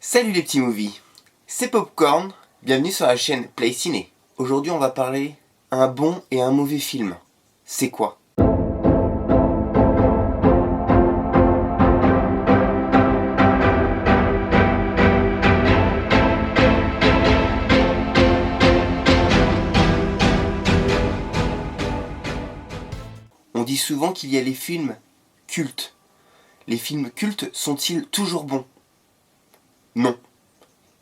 Salut les petits movies, c'est Popcorn, bienvenue sur la chaîne Play Ciné. Aujourd'hui on va parler un bon et un mauvais film. C'est quoi? On dit souvent qu'il y a les films cultes. Les films cultes sont-ils toujours bons? Non.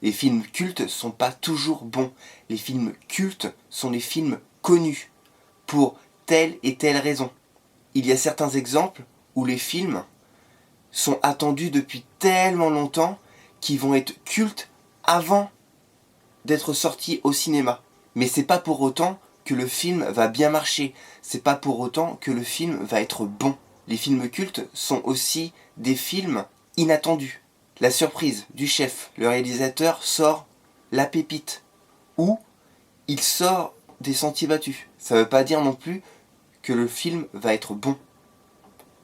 Les films cultes sont pas toujours bons. Les films cultes sont les films connus pour telle et telle raison. Il y a certains exemples où les films sont attendus depuis tellement longtemps qu'ils vont être cultes avant d'être sortis au cinéma. Mais c'est pas pour autant que le film va bien marcher. C'est pas pour autant que le film va être bon. Les films cultes sont aussi des films inattendus. La surprise du chef, le réalisateur sort la pépite, ou il sort des sentiers battus. Ça veut pas dire non plus que le film va être bon.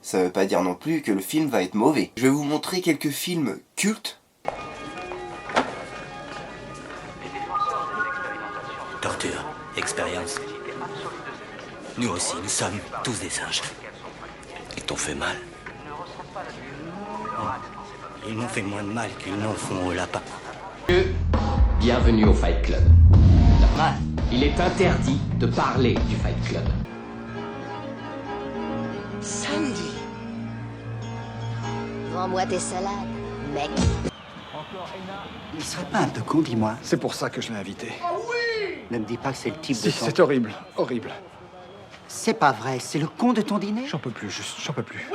Ça veut pas dire non plus que le film va être mauvais. Je vais vous montrer quelques films cultes. Torture, expérience. Nous aussi, nous sommes tous des singes. Ils t'ont fait mal. Ils m'ont fait moins de mal qu'ils n'en font aux lapins. Bienvenue au Fight Club. Normal. Il est interdit de parler du Fight Club. Sandy. Vends-moi tes salades, mec. Il serait pas un peu con, dis-moi. C'est pour ça que je l'ai invité. Ne me dis pas que c'est le type Si, de ton... c'est horrible, horrible. C'est pas vrai, c'est le con de ton dîner. J'en peux plus, juste, j'en peux plus.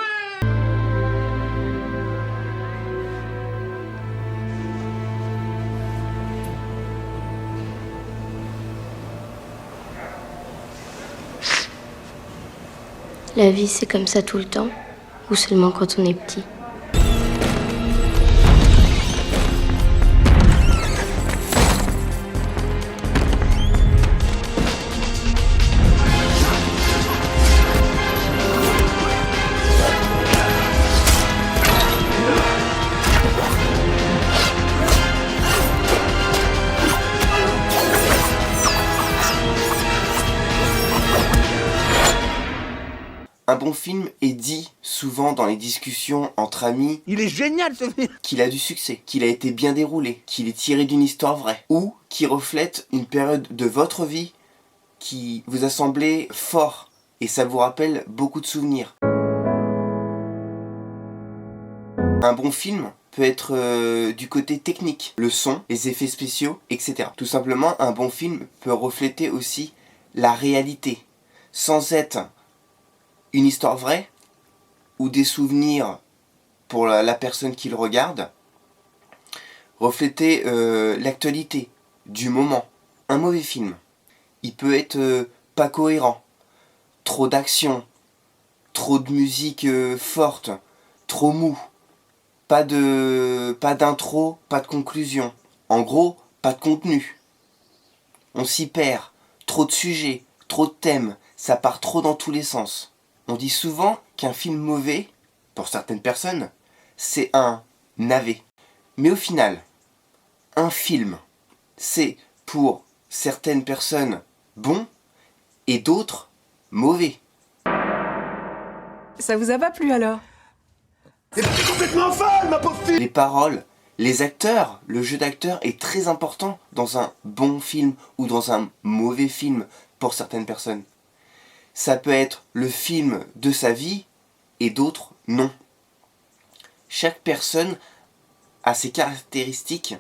La vie, c'est comme ça tout le temps, ou seulement quand on est petit? Un bon film est dit souvent dans les discussions entre amis. Il est génial ce film. Qu'il a du succès, qu'il a été bien déroulé, qu'il est tiré d'une histoire vraie, ou qui reflète une période de votre vie qui vous a semblé fort et ça vous rappelle beaucoup de souvenirs. Un bon film peut être du côté technique, le son, les effets spéciaux, etc. Tout simplement, un bon film peut refléter aussi la réalité, sans être une histoire vraie ou des souvenirs pour la personne qui le regarde, refléter l'actualité du moment. Un mauvais film, il peut être pas cohérent, trop d'action, trop de musique forte, trop mou, pas d'intro, pas de conclusion, en gros, pas de contenu. On s'y perd, trop de sujets, trop de thèmes, ça part trop dans tous les sens. On dit souvent qu'un film mauvais, pour certaines personnes, c'est un navet. Mais au final, un film, c'est pour certaines personnes bon et d'autres mauvais. Ça vous a pas plu alors? T'es complètement folle, ma pauvre fille. Les paroles, les acteurs, le jeu d'acteur est très important dans un bon film ou dans un mauvais film pour certaines personnes. Ça peut être le film de sa vie et d'autres non. Chaque personne a ses caractéristiques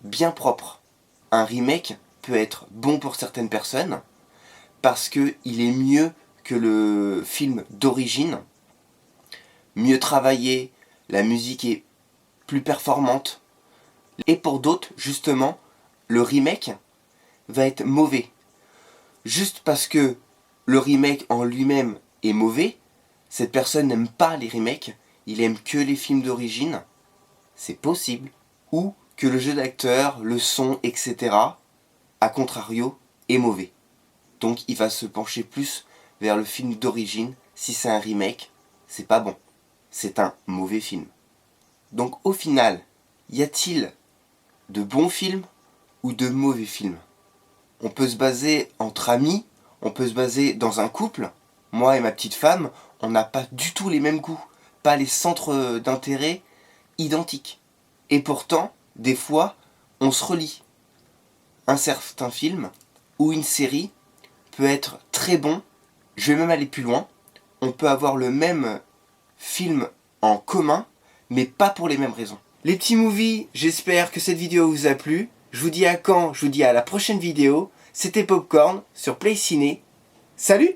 bien propres. Un remake peut être bon pour certaines personnes parce qu'il est mieux que le film d'origine, mieux travaillé, la musique est plus performante. Et pour d'autres, justement, le remake va être mauvais. Juste parce que le remake en lui-même est mauvais, cette personne n'aime pas les remakes, il aime que les films d'origine, c'est possible. Ou que le jeu d'acteur, le son, etc., à contrario, est mauvais. Donc il va se pencher plus vers le film d'origine. Si c'est un remake, c'est pas bon. C'est un mauvais film. Donc au final, Y a-t-il de bons films ou de mauvais films? On peut se baser entre amis, on peut se baser dans un couple. Moi et ma petite femme, on n'a pas du tout les mêmes goûts, pas les centres d'intérêt identiques. Et pourtant, des fois, on se relie. Un certain film ou une série peut être très bon. Je vais même aller plus loin. On peut avoir le même film en commun, mais pas pour les mêmes raisons. Les petits movies, j'espère que cette vidéo vous a plu. Je vous dis à quand? Je vous dis à la prochaine vidéo. C'était Popcorn sur Play Ciné. Salut!